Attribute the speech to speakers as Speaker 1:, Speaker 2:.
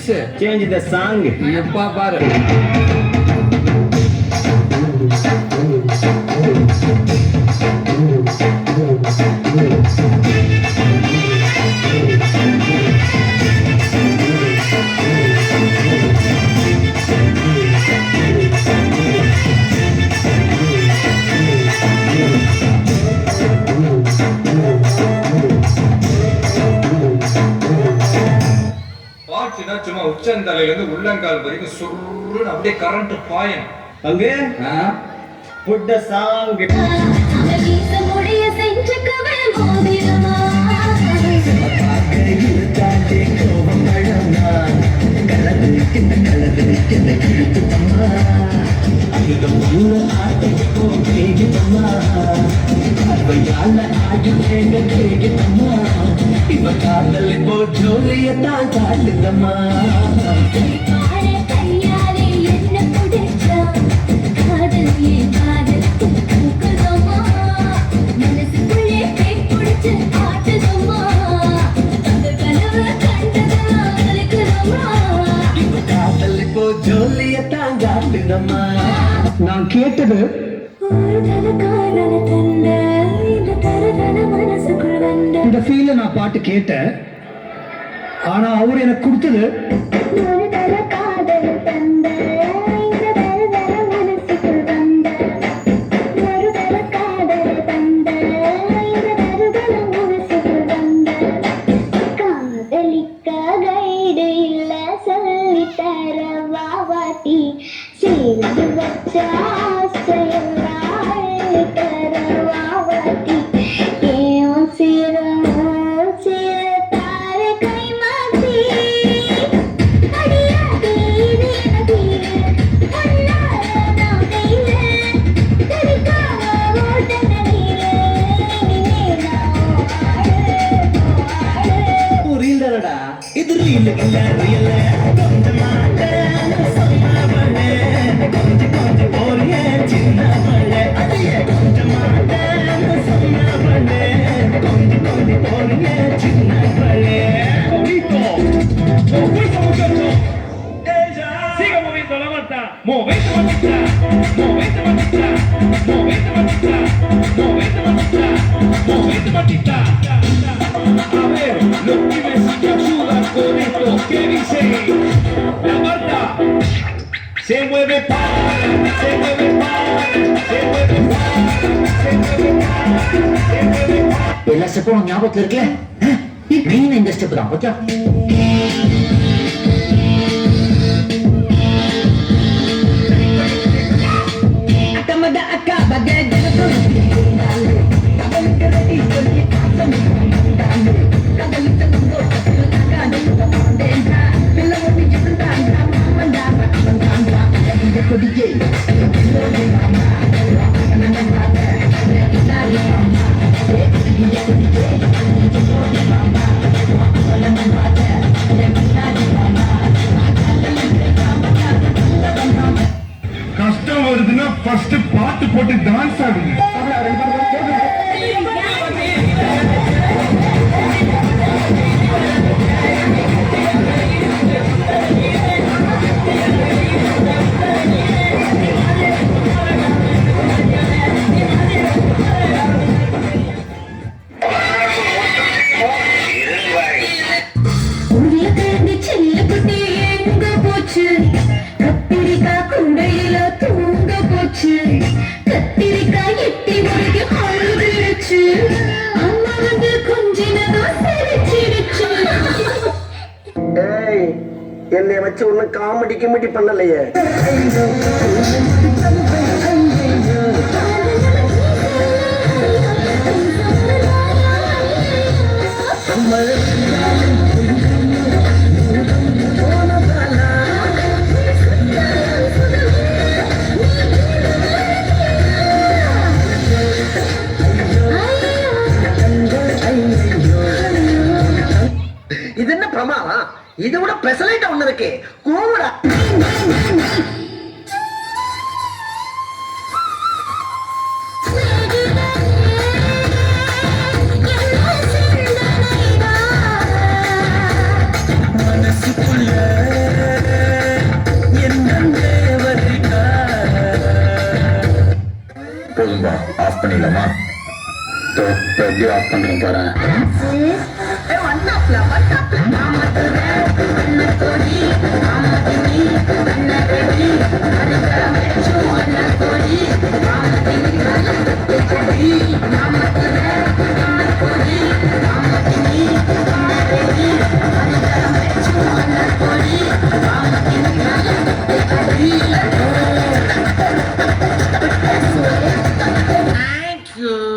Speaker 1: Lyrics
Speaker 2: change the song.
Speaker 1: எப்பா பாரு. பாட்டுனா சும்மா உச்சந்தலையில இருந்து உள்ளங்கால் வரைக்கும் சுருன்னு அப்படியே கரண்ட் பாயும்.
Speaker 2: அங்க புட் த சாங்.
Speaker 3: இவ காதல் போ ஜோலியத்தான் காட்டுதம்மா.
Speaker 2: நான் கேட்டது இந்த ஃபீல்ல நான் பாட்டு கேட்டேன். ஆனா அவர் எனக்கு கொடுத்தது இது ரீல் இல்ல ரியல் கொஞ்சம் போறிய சின்ன மழை அதைய கொஞ்சம் கொஞ்சம் போறிய சின்ன மழை.
Speaker 4: Siga moviendo la mata, movete matita, movete matita, movete matita, movete matita, movete matita. A ver, los pibes si me ayudan con esto que dice la Marta. Se mueve para, se mueve para, se mueve para, se mueve para, se mueve para.
Speaker 3: எல்லா ஸ்டெப்பும் ஞாபகத்தில் இருக்குல்ல? Main இந்த step தான். Okay
Speaker 4: கஷ்டம் வருதுன்னா first பாட்டு போட்டு dance ஆடுங்க.
Speaker 3: என்னை வச்சு ஒண்ணு காமெடி கிமெடி பண்ணலையே. இது என்ன பிரமாதம்? இதை விட பெசலைட் ஒண்ணு இருக்கு. கூடா மனசுக்குள்ள
Speaker 5: போதும்பா ஆஃப் பண்ணிடலாமா எப்படி ஆஃப் பண்றேன் பாரு
Speaker 3: Thank you.